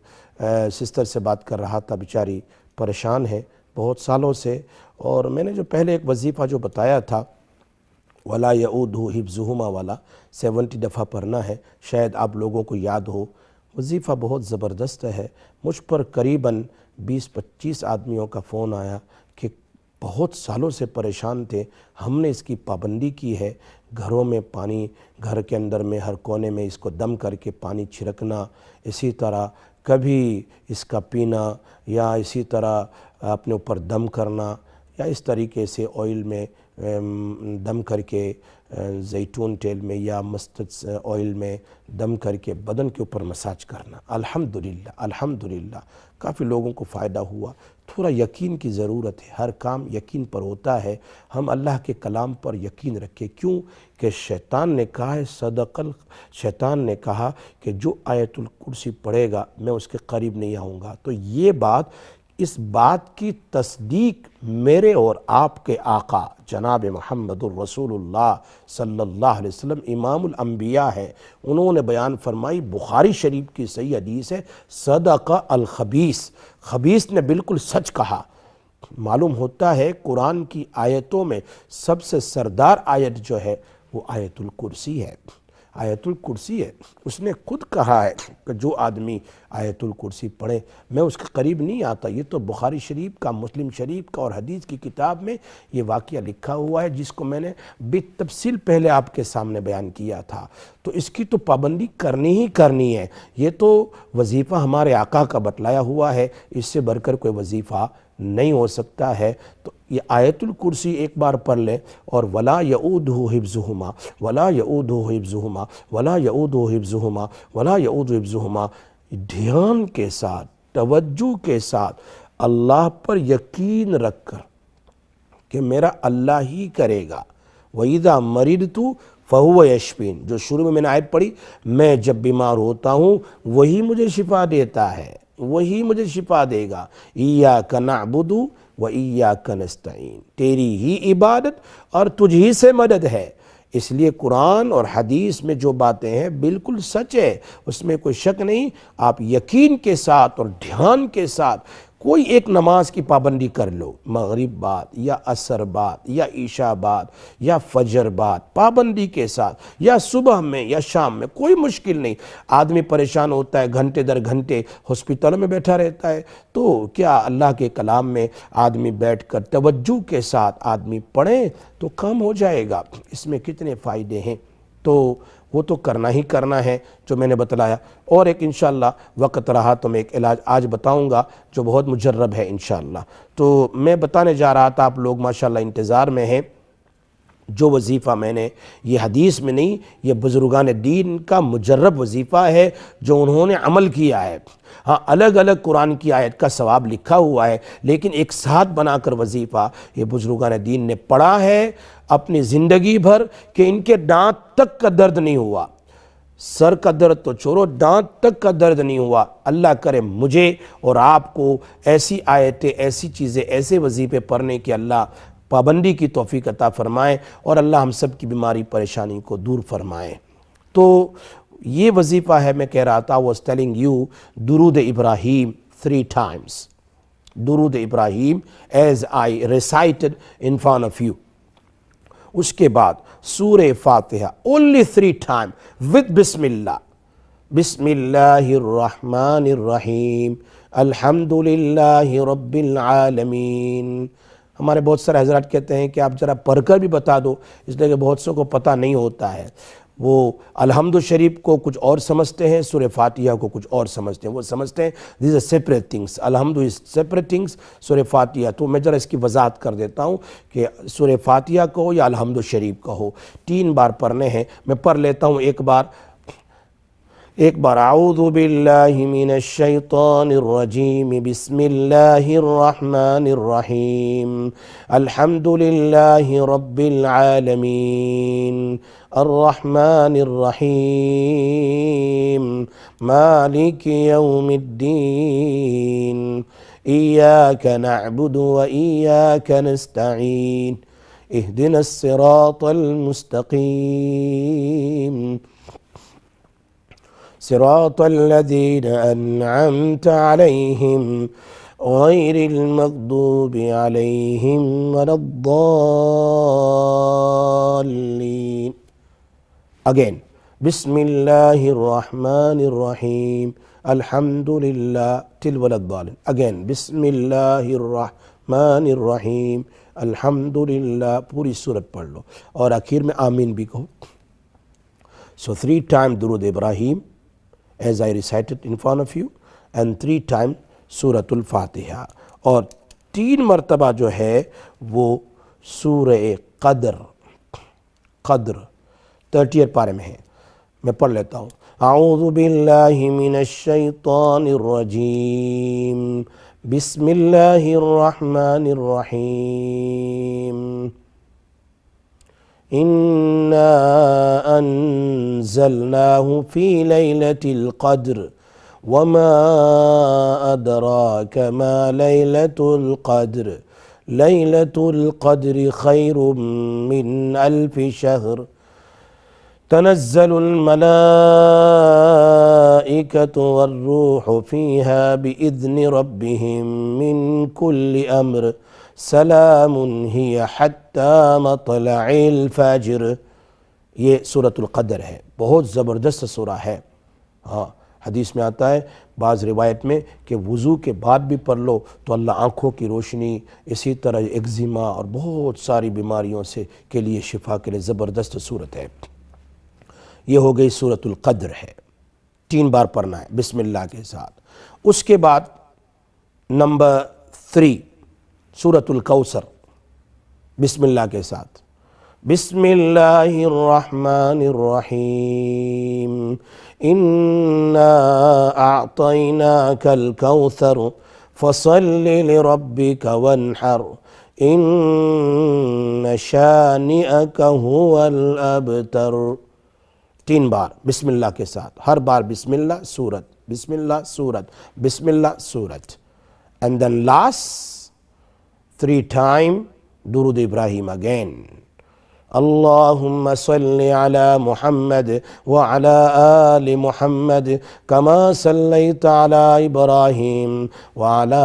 سسٹر سے بات کر رہا تھا، بیچاری پریشان ہے بہت سالوں سے. اور میں نے جو پہلے ایک وظیفہ جو بتایا تھا وَلَا يَعُودُهُ حِفْظُهُمَا والا 70 دفعہ پڑھنا ہے، شاید آپ لوگوں کو یاد ہو. وظیفہ بہت زبردست ہے. مجھ پر قریباً 20-25 آدمیوں کا فون آیا کہ بہت سالوں سے پریشان تھے. ہم نے اس کی پابندی کی ہے. گھروں میں پانی، گھر کے اندر میں ہر کونے میں اس کو دم کر کے پانی چھڑکنا، اسی طرح کبھی اس کا پینا، یا اسی طرح اپنے اوپر دم کرنا، یا اس طریقے سے آئل میں دم کر کے، زیتون تیل میں یا مسترڈ آئل میں دم کر کے بدن کے اوپر مساج کرنا. الحمدللہ کافی لوگوں کو فائدہ ہوا. تھوڑا یقین کی ضرورت ہے، ہر کام یقین پر ہوتا ہے. ہم اللہ کے کلام پر یقین رکھیں. کیوں کہ شیطان نے کہا ہے، شیطان نے کہا کہ جو آیت الکرسی پڑھے گا میں اس کے قریب نہیں آؤں گا. تو یہ بات، اس بات کی تصدیق میرے اور آپ کے آقا جناب محمد الرسول اللہ صلی اللہ علیہ وسلم امام الانبیاء ہے. انہوں نے بیان فرمائی، بخاری شریف کی صحیح حدیث ہے، صدق الخبیث. خبیث نے بالکل سچ کہا. معلوم ہوتا ہے قرآن کی آیتوں میں سب سے سردار آیت جو ہے وہ آیت الکرسی ہے. آیت الکرسی ہے. اس نے خود کہا ہے کہ جو آدمی آیت الکرسی پڑھے میں اس کے قریب نہیں آتا. یہ تو بخاری شریف کا، مسلم شریف کا اور حدیث کی کتاب میں یہ واقعہ لکھا ہوا ہے، جس کو میں نے بالتفصیل پہلے آپ کے سامنے بیان کیا تھا. تو اس کی تو پابندی کرنی ہی کرنی ہے. یہ تو وظیفہ ہمارے آقا کا بتلایا ہوا ہے، اس سے بڑھ کر کوئی وظیفہ نہیں ہو سکتا ہے. تو یہ آیت الکرسی ایک بار پڑھ لیں اور وَلَا يَعُودُهُ حِفْظُهُمَا وَلَا يَعُودُهُ حِفْظُهُمَا وَلَا يَعُودُهُ حِفْظُهُمَا وَلَا يَعُودُهُ حِفْظُهُمَا، دھیان کے ساتھ، توجہ کے ساتھ، اللہ پر یقین رکھ کر کہ میرا اللہ ہی کرے گا. وَإِذَا مَرِضْتُ فہو یشفین، جو شروع میں نے آیت پڑھی، میں جب بیمار ہوتا ہوں وہی مجھے شفا دیتا ہے، وہی مجھے شفا دے گا۔ ایاک نعبد و ایاک نستعین، تیری ہی عبادت اور تجھ ہی سے مدد ہے۔ اس لیے قرآن اور حدیث میں جو باتیں ہیں بالکل سچ ہے، اس میں کوئی شک نہیں۔ آپ یقین کے ساتھ اور دھیان کے ساتھ کوئی ایک نماز کی پابندی کر لو، مغرب بعد یا عصر بعد یا عشاء بعد یا فجر بعد، پابندی کے ساتھ، یا صبح میں یا شام میں، کوئی مشکل نہیں۔ آدمی پریشان ہوتا ہے، گھنٹے در گھنٹے ہسپتال میں بیٹھا رہتا ہے، تو کیا اللہ کے کلام میں آدمی بیٹھ کر توجہ کے ساتھ آدمی پڑھیں تو کام ہو جائے گا۔ اس میں کتنے فائدے ہیں، تو وہ تو کرنا ہی کرنا ہے جو میں نے بتلایا۔ اور ایک انشاءاللہ وقت رہا تو میں ایک علاج آج بتاؤں گا جو بہت مجرب ہے انشاءاللہ۔ تو میں بتانے جا رہا تھا، آپ لوگ ماشاءاللہ انتظار میں ہیں۔ جو وظیفہ میں نے، یہ حدیث میں نہیں، یہ بزرگان دین کا مجرب وظیفہ ہے جو انہوں نے عمل کیا ہے۔ ہاں الگ الگ قرآن کی آیت کا ثواب لکھا ہوا ہے، لیکن ایک ساتھ بنا کر وظیفہ یہ بزرگان دین نے پڑھا ہے اپنی زندگی بھر، کہ ان کے دانت تک کا درد نہیں ہوا، سر کا درد تو چھوڑو، دانت تک کا درد نہیں ہوا۔ اللہ کرے مجھے اور آپ کو ایسی آیتیں، ایسی چیزیں، ایسے وظیفے پڑھنے کی اللہ پابندی کی توفیق عطا فرمائے، اور اللہ ہم سب کی بیماری پریشانی کو دور فرمائے۔ تو یہ وظیفہ ہے، میں کہہ رہا تھا، was telling you درود ابراہیم 3 times، درود ابراہیم as I recited in front of you۔ اس کے بعد سورہ فاتحہ only 3 times with بسم اللہ، بسم اللہ الرحمن الرحیم، الحمدللہ رب العالمین۔ ہمارے بہت سارے حضرات کہتے ہیں کہ آپ ذرا پڑھ کر بھی بتا دو، اس لیے کہ بہت سو کو پتہ نہیں ہوتا ہے۔ وہ الحمد شریف کو کچھ اور سمجھتے ہیں، سورہ فاتحہ کو کچھ اور سمجھتے ہیں، وہ سمجھتے ہیں these are separate things، الحمد is separate things، سورہ فاتحہ۔ تو میں ذرا اس کی وضاحت کر دیتا ہوں کہ سورہ فاتحہ کو یا الحمد شریف کہو، 3 بار پڑھنے ہیں۔ میں پڑھ لیتا ہوں ایک بار۔ اعوذ باللہ من الشیطان الرجیم، بسم اللہ الرحمن الرحیم، الحمد للہ رب العالمین، الرحمن الرحیم، مالک یوم الدین، ایاک نعبد و ایاک نستعین، اہدنا الصراط المستقیم، صراط الذين أنعمت عليهم غير المغضوب عليهم ولا الضالين۔ Again، بسم الله الرحمن الرحيم، الحمد لله till ولا الضالين۔ Again، بسم الله الرحمن الرحيم، الحمد لله۔ پوری سورت پڑھ لو اور آخر میں آمین بھی کہو۔ So 3 times درود ابراہیم as I recited in front of you، and 3 times سورۃ الفاتحہ، اور 3 مرتبہ جو ہے وہ سورہ قدر 30 پارے میں ہے۔ میں پڑھ لیتا ہوں۔ اعوذ باللہ من الشیطان الرجیم، بسم اللہ الرحمن الرحیم، اِنَّا أَنزَلْنَاهُ فِي لَيْلَةِ الْقَدْرِ وَمَا أَدْرَاكَ مَا لَيْلَةُ الْقَدْرِ لَيْلَةُ الْقَدْرِ خَيْرٌ مِّنْ أَلْفِ شَهْرٍ تَنَزَّلُ الْمَلَائِكَةُ وَالرُّوحُ فِيهَا بِإِذْنِ رَبِّهِمْ مِنْ كُلِّ أَمْرٍ سلام ہی حتی مطلع الفجر۔ یہ سورۃ القدر ہے، بہت زبردست سورہ ہے۔ ہاں حدیث میں آتا ہے بعض روایت میں کہ وضو کے بعد بھی پڑھ لو تو اللہ آنکھوں کی روشنی، اسی طرح ایگزیما اور بہت ساری بیماریوں سے کے لیے شفا کے لیے زبردست صورت ہے۔ یہ ہو گئی سورۃ القدر ہے، 3 بار پڑھنا ہے بسم اللہ کے ساتھ۔ اس کے بعد نمبر 3 سورۃ الکوثر، بسم اللہ کے ساتھ، بسم اللہ الرحمن الرحیم، انا اعطیناک الکوثر فصل لربک وانحر، ان شانئک هو الابتر. 3 بار بسم اللہ کے ساتھ، ہر بار بسم اللہ سورت، بسم اللہ سورت، بسم اللہ سورت. And then last 3 times درود ابراہیم again. اللهم صل على محمد وعلى آل محمد كما صليت على إبراهيم وعلى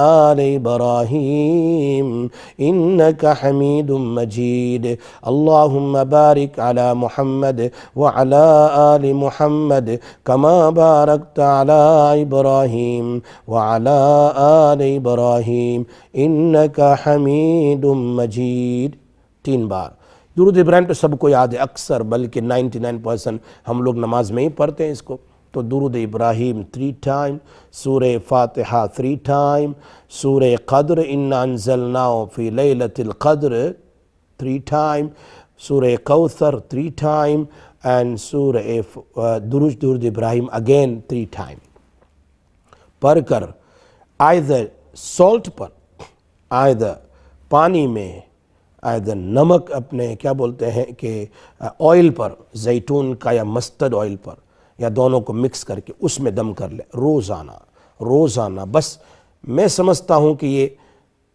آل إبراهيم إنك حميد مجيد. اللهم بارك على محمد وعلى آل محمد كما باركت على إبراهيم وعلى آل إبراهيم إنك حميد مجيد. 3 بار. درود ابراہیم تو سب کو یاد ہے اکثر، بلکہ 99% ہم لوگ نماز میں ہی پڑھتے ہیں اس کو. تو درود ابراہیم 3 times، سورہ فاتحہ 3 times، سورہ قدر انا انزلناہ فی لیلۃ القدر 3 times، سورہ کوثر 3 times، اینڈ سورہ درود ابراہیم اگین 3 times پڑھ کر آئدر سالٹ پر، آئدر پانی میں، آئدر نمک اپنے کیا بولتے ہیں کہ آئل پر، زیتون کا یا مسترڈ آئل پر، یا دونوں کو مکس کر کے اس میں دم کر لے روزانہ. بس میں سمجھتا ہوں کہ یہ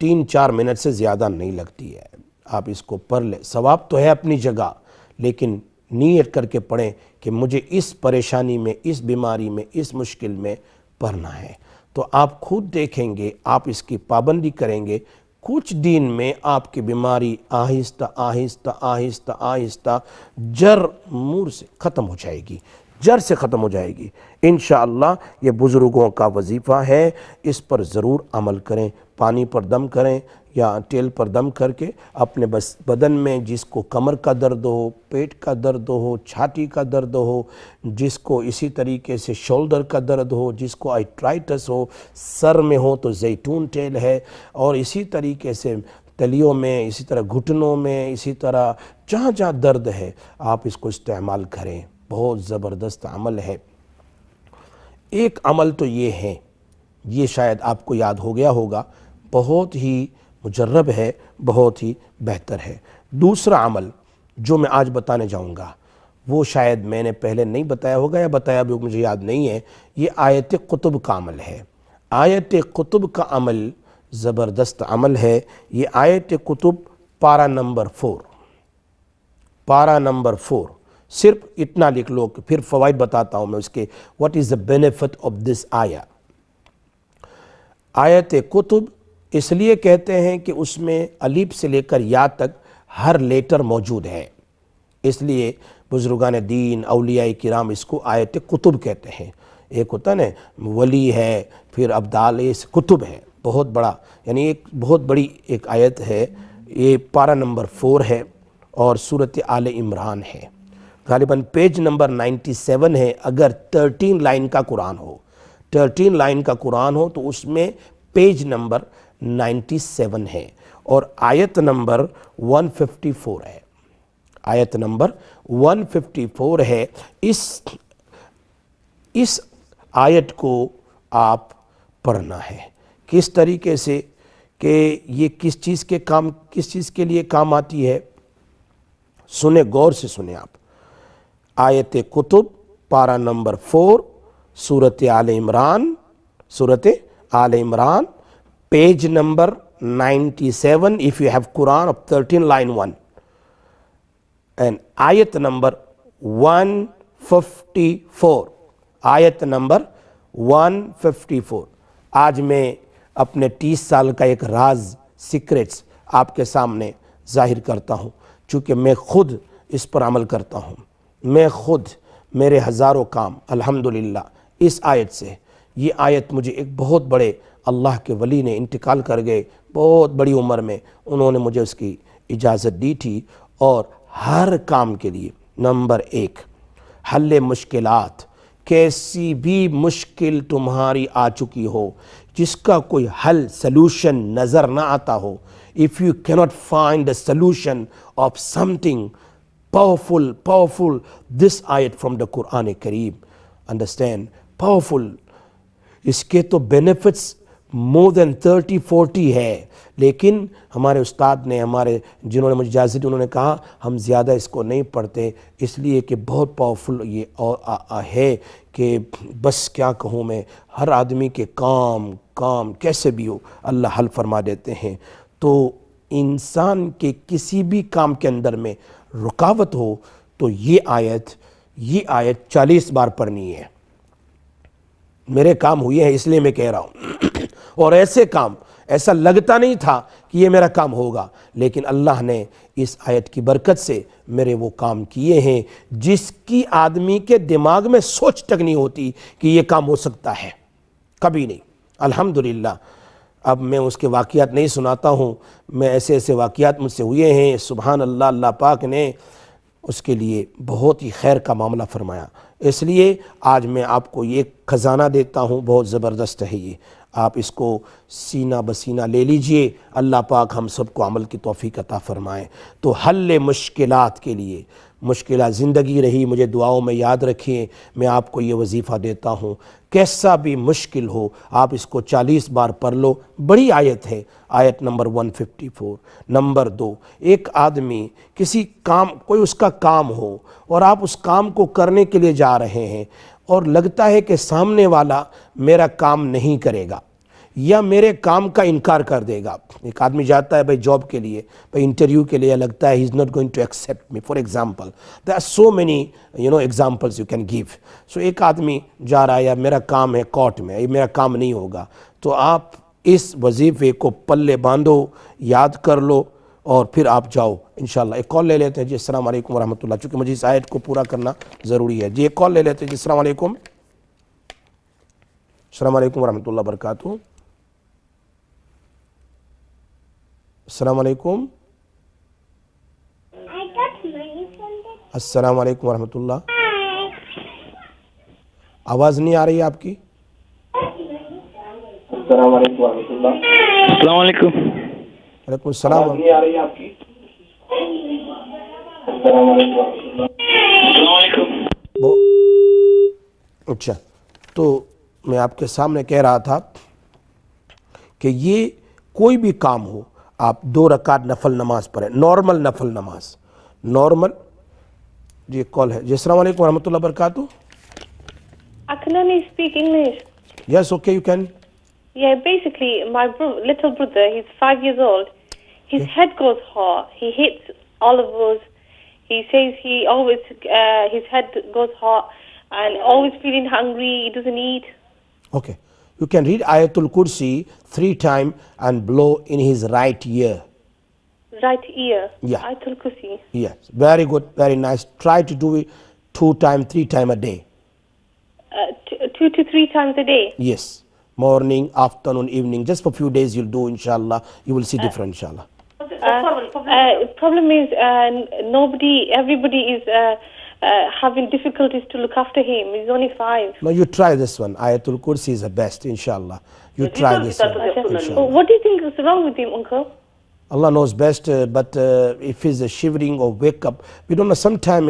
3-4 منٹ سے زیادہ نہیں لگتی ہے. آپ اس کو پڑھ لیں. ثواب تو ہے اپنی جگہ، لیکن نیت کر کے پڑھیں کہ مجھے اس پریشانی میں، اس بیماری میں، اس مشکل میں پڑھنا ہے. تو آپ خود دیکھیں گے، آپ اس کی پابندی کریں گے، کچھ دن میں آپ کی بیماری آہستہ آہستہ آہستہ آہستہ جڑ مور سے ختم ہو جائے گی، جڑ سے ختم ہو جائے گی انشاءاللہ. یہ بزرگوں کا وظیفہ ہے، اس پر ضرور عمل کریں. پانی پر دم کریں یا تیل پر دم کر کے اپنے بدن میں، جس کو کمر کا درد ہو، پیٹ کا درد ہو، چھاتی کا درد ہو، جس کو اسی طریقے سے شولڈر کا درد ہو، جس کو آرتھرائٹس ہو، سر میں ہو تو زیتون تیل ہے، اور اسی طریقے سے تلیوں میں، اسی طرح گھٹنوں میں، اسی طرح جہاں جہاں درد ہے آپ اس کو استعمال کریں. بہت زبردست عمل ہے. ایک عمل تو یہ ہے، یہ شاید آپ کو یاد ہو گیا ہوگا، بہت ہی مجرب ہے، بہت ہی بہتر ہے. دوسرا عمل جو میں آج بتانے جاؤں گا وہ شاید میں نے پہلے نہیں بتایا ہوگا، یا بتایا بھی مجھے یاد نہیں ہے. یہ آیت قطب کا عمل ہے. آیت قطب کا عمل زبردست عمل ہے. یہ آیت قطب پارہ نمبر 4، پارہ نمبر 4. صرف اتنا لکھ لو کہ پھر فوائد بتاتا ہوں میں اس کے. what is the benefit of this آیہ. آیت قطب اس لیے کہتے ہیں کہ اس میں الف سے لے کر یا تک ہر لیٹر موجود ہے، اس لیے بزرگان دین، اولیاء کرام اس کو آیت قطب کہتے ہیں. ایک ہوتا ہے نا ولی ہے، پھر ابدال، اس قطب ہے بہت بڑا، یعنی ایک بہت بڑی ایک آیت ہے. یہ پارہ نمبر 4 ہے اور سورۃ آل عمران ہے. غالباً پیج نمبر 97 ہے. اگر 13 لائن کا قرآن ہو، 13 لائن کا قرآن ہو تو اس میں پیج نمبر 97 ہے اور آیت نمبر 154 ہے. آیت نمبر 154 ہے. اس آیت کو آپ پڑھنا ہے. کس طریقے سے کہ یہ کس چیز کے لیے کام آتی ہے، سنیں، غور سے سنیں آپ. آیت قطب پارہ نمبر 4 سورۃ آل عمران، سورۃ آل عمران page number 97 if you have Quran of 13 line 1 and آیت نمبر 154. آیت نمبر 154. آج میں اپنے 30 سال کا ایک راز، سیکریٹس آپ کے سامنے ظاہر کرتا ہوں، چونکہ میں خود اس پر عمل کرتا ہوں. میں خود، میرے ہزاروں کام الحمدللہ اس آیت سے. یہ آیت مجھے ایک بہت بڑے اللہ کے ولی نے انتقال کر گئے بہت بڑی عمر میں، انہوں نے مجھے اس کی اجازت دی تھی. اور ہر کام کے لیے نمبر 1 حل مشکلات. کیسی بھی مشکل تمہاری آ چکی ہو، جس کا کوئی حل سلوشن نظر نہ آتا ہو، if you cannot find a solution of something powerful, this ayat from the Quran Kareem, understand, powerful. اس کے تو بینیفٹس more than 30-40 ہے, لیکن ہمارے استاد نے ہمارے جنہوں نے مجھے اجازت دی انہوں نے کہا ہم زیادہ اس کو نہیں پڑھتے اس لیے کہ بہت پاورفل یہ ہے کہ بس کیا کہوں میں, ہر آدمی کے کام کیسے بھی ہو اللہ حل فرما دیتے ہیں. تو انسان کے کسی بھی کام کے اندر میں رکاوٹ ہو تو یہ آیت 40 بار پڑھنی ہے. میرے کام ہوئے ہیں اس لیے میں کہہ رہا ہوں, اور ایسا لگتا نہیں تھا کہ یہ میرا کام ہوگا, لیکن اللہ نے اس آیت کی برکت سے میرے وہ کام کیے ہیں جس کی آدمی کے دماغ میں سوچ تک نہیں ہوتی کہ یہ کام ہو سکتا ہے, کبھی نہیں. الحمدللہ. اب میں اس کے واقعات نہیں سناتا ہوں, میں ایسے واقعات مجھ سے ہوئے ہیں, سبحان اللہ, اللہ پاک نے اس کے لیے بہت ہی خیر کا معاملہ فرمایا. اس لیے آج میں آپ کو یہ خزانہ دیتا ہوں, بہت زبردست ہے یہ, آپ اس کو سینہ بسینہ لے لیجئے. اللہ پاک ہم سب کو عمل کی توفیق عطا فرمائے. تو حل مشکلات کے لیے, مشکلات زندگی رہی مجھے دعاؤں میں یاد رکھیں, میں آپ کو یہ وظیفہ دیتا ہوں, کیسا بھی مشکل ہو آپ اس کو 40 بار پڑھ لو. بڑی آیت ہے, آیت نمبر 154. نمبر 2, ایک آدمی کسی کام, کوئی اس کا کام ہو اور آپ اس کام کو کرنے کے لیے جا رہے ہیں اور لگتا ہے کہ سامنے والا میرا کام نہیں کرے گا یا میرے کام کا انکار کر دے گا. ایک آدمی جاتا ہے بھائی جاب کے لیے, بھائی انٹرویو کے لیے, لگتا ہے he is not going to accept me. For example there are so many examples you can give. So ایک آدمی جا رہا ہے یا میرا کام ہے کورٹ میں, یہ میرا کام نہیں ہوگا, تو آپ اس وظیفے کو پلے باندھو, یاد کر لو اور پھر آپ جاؤ انشاءاللہ. ایک کال لے لیتے ہیں جی. السلام علیکم ورحمۃ اللہ, چونکہ مجھے اس آیت کو پورا کرنا ضروری ہے جی. ایک کال لے لیتے ہیں جی. السلام علیکم. السلام علیکم ورحمۃ اللہ وبرکاتہ. السلام علیکم. السلام علیکم ورحمۃ اللہ. آواز نہیں آ رہی ہے آپ کی. السلام علیکم ورحمۃ اللہ. السلام علیکم. وعلیکم السلام. آواز نہیں آ رہی ہے آپ کی. السلام علیکم. السلام علیکم. اچھا, تو میں آپ کے سامنے کہہ رہا تھا کہ یہ کوئی بھی کام ہو آپ 2 رکعت نفل نماز پڑھیں, نارمل نفل نماز, نارمل. جی ایک کال ہے جی. السلام علیکم ورحمۃ اللہ وبرکاتہ. Can I speak English? Yes, okay, you can. Yeah, basically, my little brother, he's 5 years old. His head goes hot. He hits all of us. He says he always, his head goes hot and always feeling hungry. He doesn't eat. Okay. You can read Ayatul Kursi 3 times and blow in his right ear. Right ear? Yeah. Ayatul Kursi. Yes. Very good. Very nice. Try to do it 2 times, 3 times a day. 2 to 3 times a day? Yes. Morning, afternoon, evening. Just for a few days you'll do, inshallah. You will see different, inshallah. Problem is everybody is having difficulties to look after him. He's only 5. No, you try this one. Ayatul Kursi is the best, inshallah. You try this one, inshallah. What do you think is wrong with him, uncle? Allah knows best, but if he's shivering or wake up, we don't know, sometime,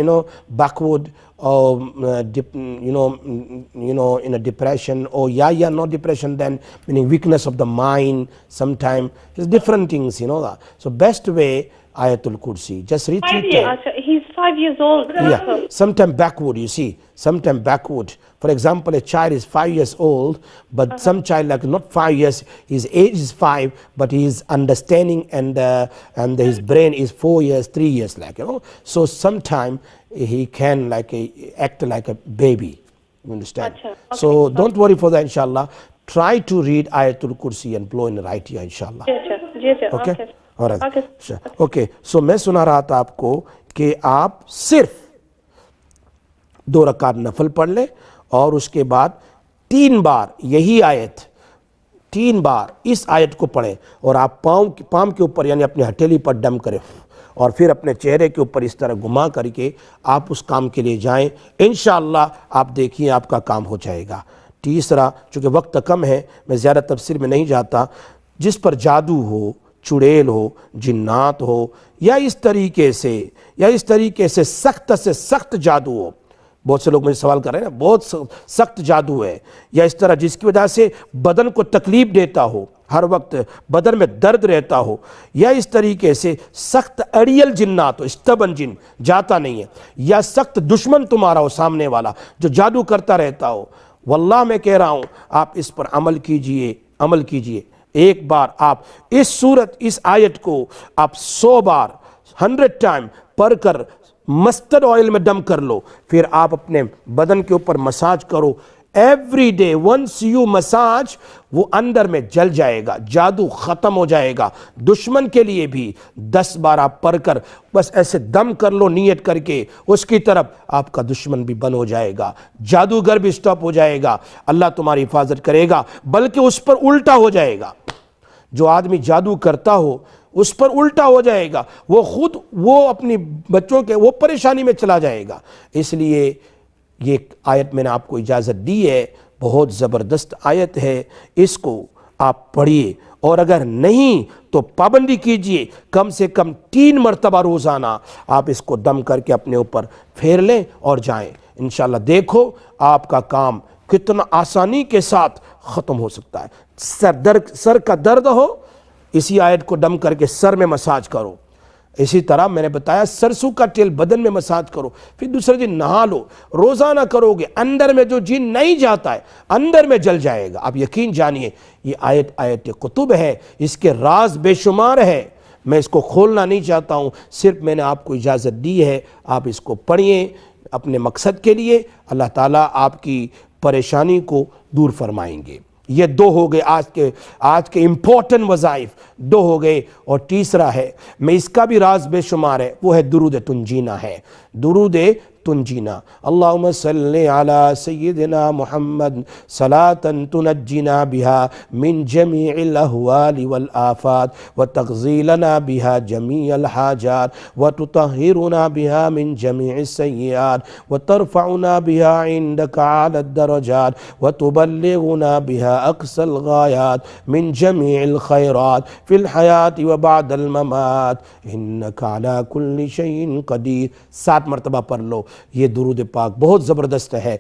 backward or, in a depression or, not depression, then meaning weakness of the mind, sometime, there's different things, that. So best way, Ayatul Kursi. Just read 3 times. He's 5 years old. Yeah, sometime backward, you see, sometime backward. For example, a child is 5 years old, but some child like not 5 years, his age is 5, but his understanding and his brain is 4 years, 3 years, So sometime he can act like a baby. You understand? Okay. So don't worry for that, inshallah. Try to read Ayatul Kursi and blow in the right ear, inshallah. Yes, okay? All right. Okay. So میں سنا رہا تھا آپ کو کہ آپ صرف 2 رکعت نفل پڑھ لیں اور اس کے بعد 3 بار یہی آیت 3 بار اس آیت کو پڑھیں اور آپ پام کے اوپر یعنی اپنے ہتھیلی پر دم کریں اور پھر اپنے چہرے کے اوپر اس طرح گھما کر کے آپ اس کام کے لیے جائیں. انشاءاللہ آپ دیکھیں آپ کا کام ہو جائے گا. تیسرا, چونکہ وقت کم ہے میں زیادہ تفسیر میں نہیں جاتا, جس پر جادو ہو, چڑیل ہو, جنات ہو یا اس طریقے سے سخت سے سخت جادو ہو, بہت سے لوگ مجھے سوال کر رہے ہیں نا، بہت سخت جادو ہے، یا اس طرح جس کی وجہ سے بدن کو تکلیف دیتا ہو، ہر وقت بدن میں درد رہتا ہو، یا اس طریقے سے سخت اڑیل جنات ہو، اسٹبن جن جاتا نہیں ہے، یا سخت دشمن تمہارا ہو سامنے والا جو جادو کرتا رہتا ہو، واللہ میں کہہ رہا ہوں آپ اس پر عمل کیجئے. ایک بار آپ اس آیت کو آپ 100 بار 100 ٹائم پڑھ کر مسترڈ آئل میں ڈم کر لو، پھر آپ اپنے بدن کے اوپر مساج کرو every day. Once you massage, وہ اندر میں جل جائے گا، جادو ختم ہو جائے گا. دشمن کے لیے بھی 10 بار آپ پڑھ کر بس ایسے دم کر لو نیت کر کے اس کی طرف، آپ کا دشمن بھی بند ہو جائے گا، جادوگر بھی سٹاپ ہو جائے گا، اللہ تمہاری حفاظت کرے گا. بلکہ اس پر الٹا ہو جائے گا، جو آدمی جادو کرتا ہو اس پر الٹا ہو جائے گا، وہ اپنی بچوں کے وہ پریشانی میں چلا جائے گا. اس لیے یہ آیت میں نے آپ کو اجازت دی ہے، بہت زبردست آیت ہے، اس کو آپ پڑھیے، اور اگر نہیں تو پابندی کیجئے، کم سے کم 3 مرتبہ روزانہ آپ اس کو دم کر کے اپنے اوپر پھیر لیں اور جائیں. انشاءاللہ دیکھو آپ کا کام کتنا آسانی کے ساتھ ختم ہو سکتا ہے. سر کا درد ہو، اسی آیت کو دم کر کے سر میں مساج کرو. اسی طرح میں نے بتایا سرسوں کا تیل بدن میں مساج کرو، پھر دوسرے دن نہا لو. روزانہ کرو گے، اندر میں جو جن نہیں جاتا ہے اندر میں جل جائے گا. آپ یقین جانیے یہ آیت کتب ہے، اس کے راز بے شمار ہے. میں اس کو کھولنا نہیں چاہتا ہوں، صرف میں نے آپ کو اجازت دی ہے، آپ اس کو پڑھیے اپنے مقصد کے لیے. اللہ تعالیٰ آپ کی پریشانی کو دور فرمائیں گے. یہ 2 ہو گئے آج کے امپورٹنٹ وظائف، 2 ہو گئے. اور تیسرا ہے، میں اس کا بھی راز بے شمار ہے، وہ ہے درود تنجینا ہے. درود تنجینا. اللہم صلی علی سیدنا محمد صلاة تنجینا بها من جمیع الاحوال والآفات وتغزیلنا بها جمیع الحاجات وتطہرنا بها من جمیع السیئات وترفعنا بها عندك على الدرجات وتبلغنا بها اقصى الغایات من جمیع الخیرات فی الحیاة وبعد الممات انك على كل شيء قدیر. 7 مرتبہ پڑھ لو. یہ درود پاک بہت زبردست ہے.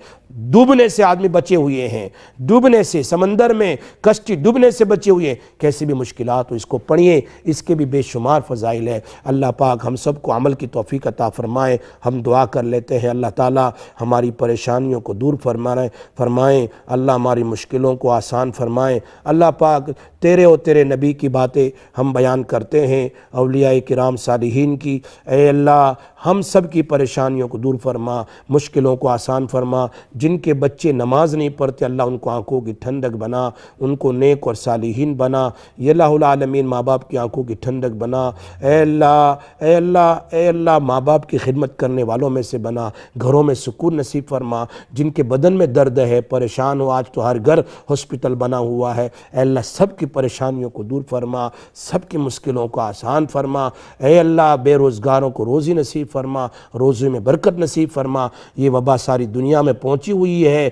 ڈوبنے سے آدمی بچے ہوئے ہیں، ڈوبنے سے، سمندر میں کشتی ڈوبنے سے بچے ہوئے ہیں. کیسی بھی مشکلات ہو اس کو پڑھیے، اس کے بھی بے شمار فضائل ہے. اللہ پاک ہم سب کو عمل کی توفیق عطا فرمائے. ہم دعا کر لیتے ہیں اللہ تعالیٰ ہماری پریشانیوں کو دور فرمائیں، اللہ ہماری مشکلوں کو آسان فرمائیں. اللہ پاک تیرے اور تیرے نبی کی باتیں ہم بیان کرتے ہیں، اولیاء کرام صالحین کی. اے اللہ ہم سب کی پریشانیوں کو دور فرما، مشکلوں کو آسان فرما. جن کے بچے نماز نہیں پڑھتے اللہ ان کو آنکھوں کی ٹھنڈک بنا، ان کو نیک اور صالحین بنا. یا الہ العالمین ماں باپ کی آنکھوں کی ٹھنڈک بنا. اے اللہ اے اللہ اے اللہ ماں باپ کی خدمت کرنے والوں میں سے بنا. گھروں میں سکون نصیب فرما. جن کے بدن میں درد ہے، پریشان ہو، آج تو ہر گھر ہاسپٹل بنا ہوا ہے. اے اللہ سب کی پریشانیوں کو دور فرما، سب کی مشکلوں کو آسان فرما. اے اللہ بے روزگاروں کو روزی نصیب فرما، روزی میں برکت نصیب فرما. یہ وبا ساری دنیا میں پہنچی ہوئی ہے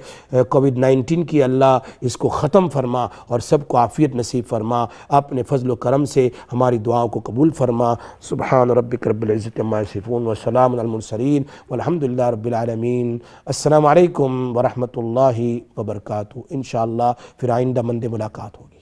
کووڈ-19 کی، اللہ اس کو ختم فرما اور سب کو عافیت نصیب فرما. اپنے فضل و کرم سے ہماری دعاؤں کو قبول فرما. سبحان ربک رب العزت عما یصفون وسلام علی المرسلین والحمد للہ رب العالمین. السلام علیکم ورحمۃ اللہ وبرکاتہ. انشاءاللہ پھر آئندہ مندے ملاقات ہوگی.